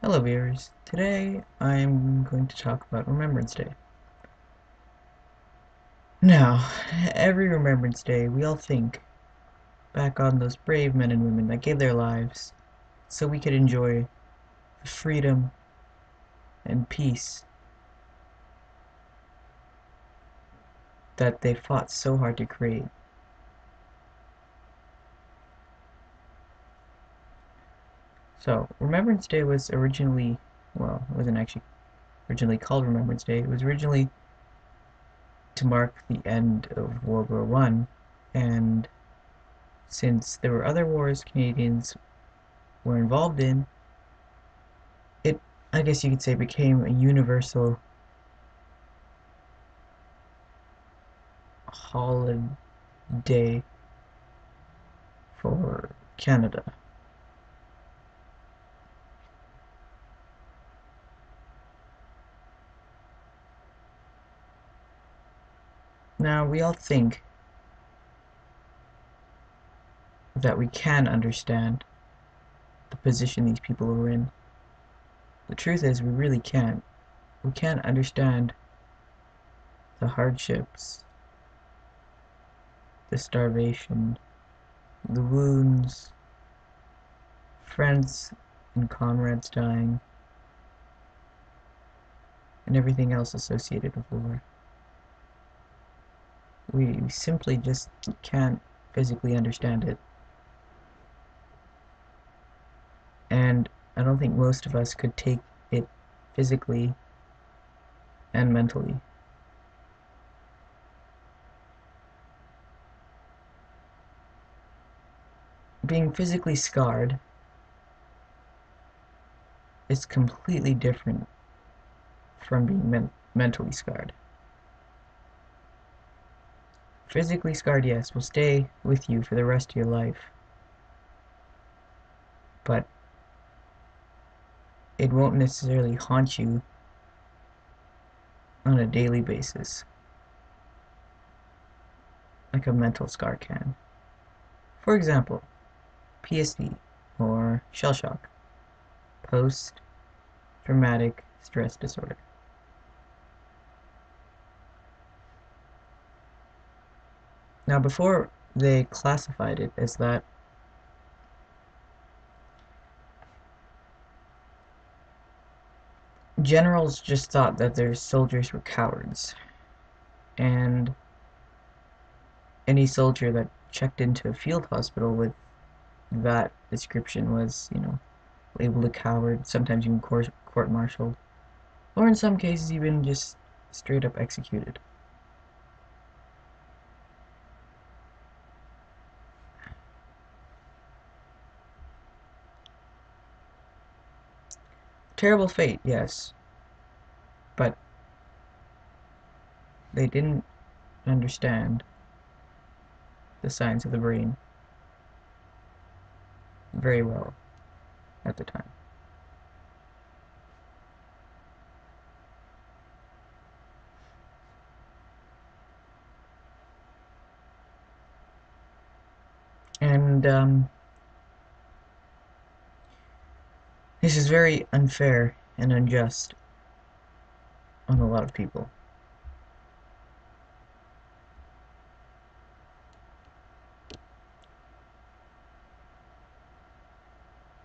Hello viewers, today I'm going to talk about Remembrance Day. Now, every Remembrance Day we all think back on those brave men and women that gave their lives so we could enjoy the freedom and peace that they fought so hard to create. So, Remembrance Day was originally, well, it wasn't actually originally called Remembrance Day. It was originally to mark the end of World War One, and since there were other wars Canadians were involved in, it, I guess you could say, became a universal holiday for Canada. Now, we all think that we can understand the position these people were in. The truth is, we really can't. We can't understand the hardships, the starvation, the wounds, friends and comrades dying, and everything else associated with war. We simply just can't physically understand it. And I don't think most of us could take it physically and mentally. Being physically scarred is completely different from being mentally scarred. Physically scarred, yes, will stay with you for the rest of your life, but it won't necessarily haunt you on a daily basis like a mental scar can. For example, PSD, or shell shock, post-traumatic stress disorder. Now, before they classified it as that, generals just thought that their soldiers were cowards, and any soldier that checked into a field hospital with that description was, labeled a coward, sometimes even court-martialed, or in some cases even just straight up executed. Terrible fate, yes, but they didn't understand the science of the brain very well at the time. And this is very unfair and unjust on a lot of people.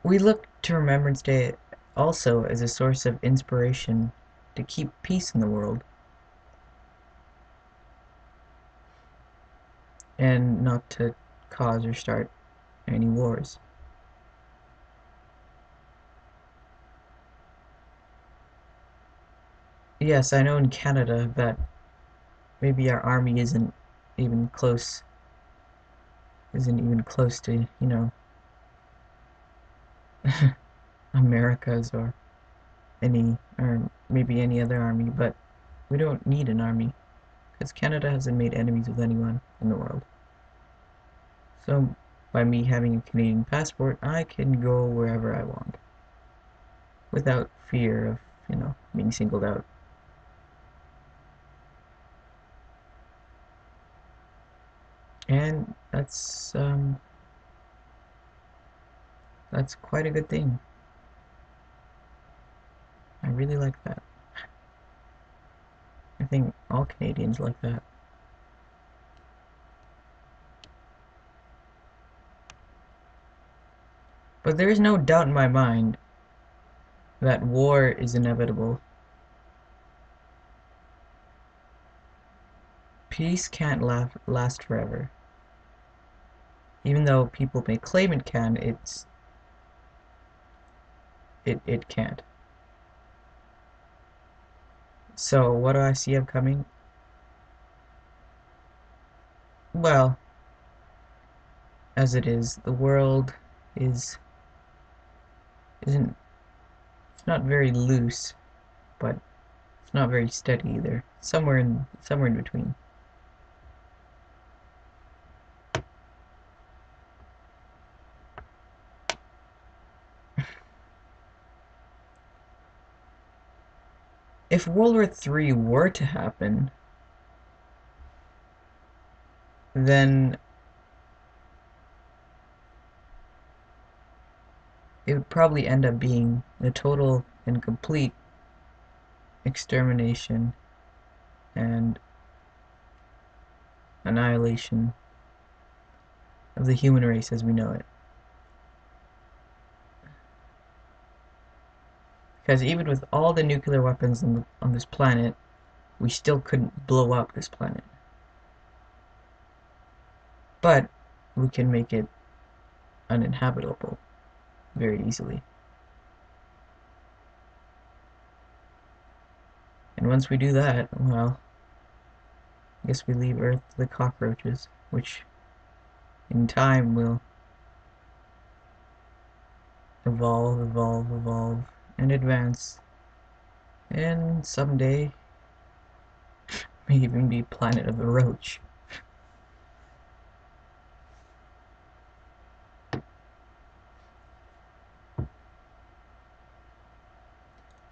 We look to Remembrance Day also as a source of inspiration to keep peace in the world and not to cause or start any wars. Yes, I know in Canada that maybe our army even close isn't even close to, America's or maybe any other army, but we don't need an army because Canada hasn't made enemies with anyone in the world. So by me having a Canadian passport, I can go wherever I want without fear of, being singled out. And that's quite a good thing. I really like that. I think all Canadians like that. But there is no doubt in my mind that war is inevitable. Peace can't last forever. Even though people may claim it can, it can't. So what do I see upcoming? Well, as it is, the world is isn't it's not very loose, but it's not very steady either. Somewhere in between. If World War III were to happen, then it would probably end up being a total and complete extermination and annihilation of the human race as we know it. Because even with all the nuclear weapons on this planet, we still couldn't blow up this planet. But we can make it uninhabitable very easily. And once we do that, well, I guess we leave Earth to the cockroaches, which in time will evolve, and advance, and someday may even be planet of the roach.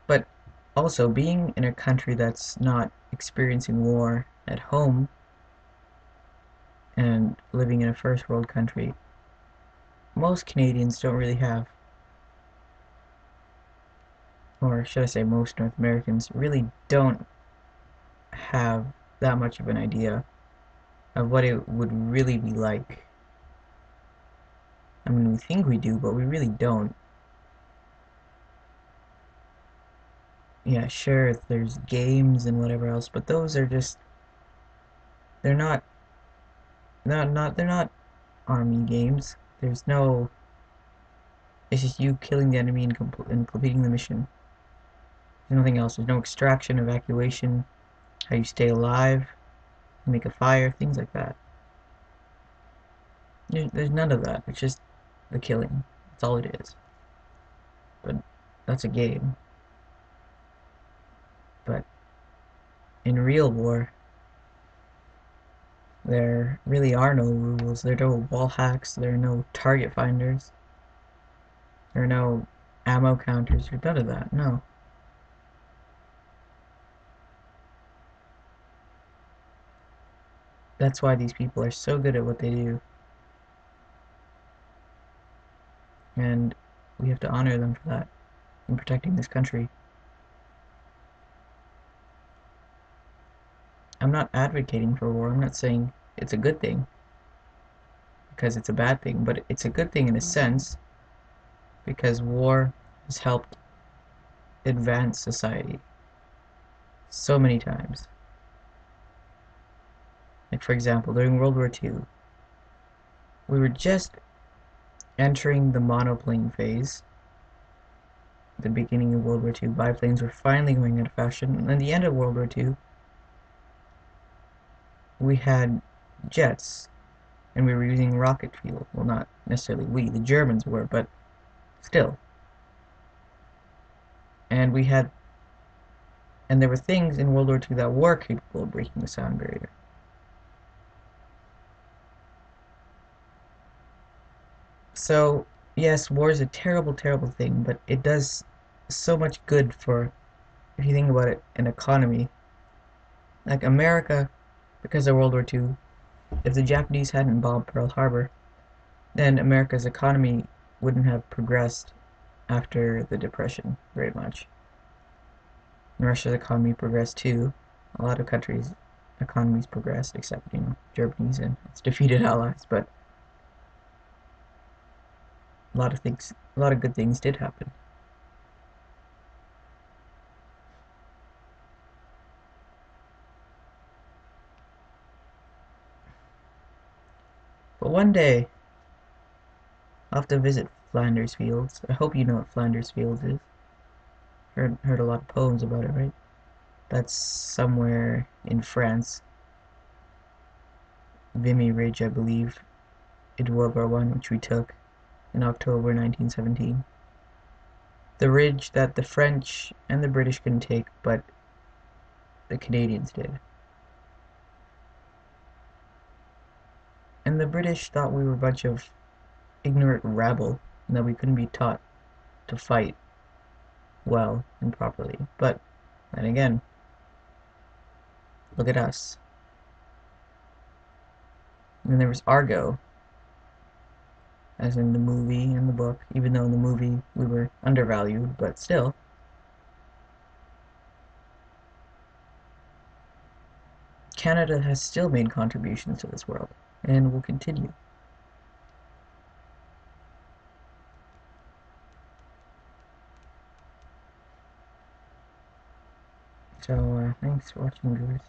But also, being in a country that's not experiencing war at home and living in a first world country, most Canadians don't really have, or should I say most North Americans really don't have that much of an idea of what it would really be like. I mean, we think we do, but we really don't. Yeah, sure, there's games and whatever else, but those are just they're they're not army games. There's no it's just you killing the enemy and completing the mission. There's nothing else. There's no extraction, evacuation, how you stay alive, make a fire, things like that. There's none of that. It's just the killing. That's all it is. But that's a game. But in real war, there really are no rules. There are no wall hacks. There are no target finders. There are no ammo counters. There's none of that. No. That's why these people are so good at what they do. And we have to honor them for that in protecting this country. I'm not advocating for war. I'm not saying it's a good thing because it's a bad thing, but it's a good thing in a sense because war has helped advance society so many times. Like, for example, during World War II, we were just entering the monoplane phase. At the beginning of World War II, biplanes were finally going out of fashion. And at the end of World War II, we had jets, and we were using rocket fuel. Well, not necessarily we, the Germans were, but still. And there were things in World War II that were capable of breaking the sound barrier. So, yes, war is a terrible, terrible thing, but it does so much good for, if you think about it, an economy. Like America, because of World War II, if the Japanese hadn't bombed Pearl Harbor, then America's economy wouldn't have progressed after the Depression very much. And Russia's economy progressed too. A lot of countries' economies progressed, except Germany's and its defeated allies. But a lot of good things did happen. But one day, I'll have to visit Flanders Fields. I hope you know what Flanders Fields is. Heard a lot of poems about it, right? That's somewhere in France. Vimy Ridge, I believe, in World War One, which we took in October 1917. The ridge that the French and the British couldn't take, but the Canadians did. And the British thought we were a bunch of ignorant rabble and that we couldn't be taught to fight well and properly. But then again, look at us. And then there was Argo, as in the movie and the book, even though in the movie we were undervalued, but still. Canada has still made contributions to this world and will continue. So, thanks for watching, viewers.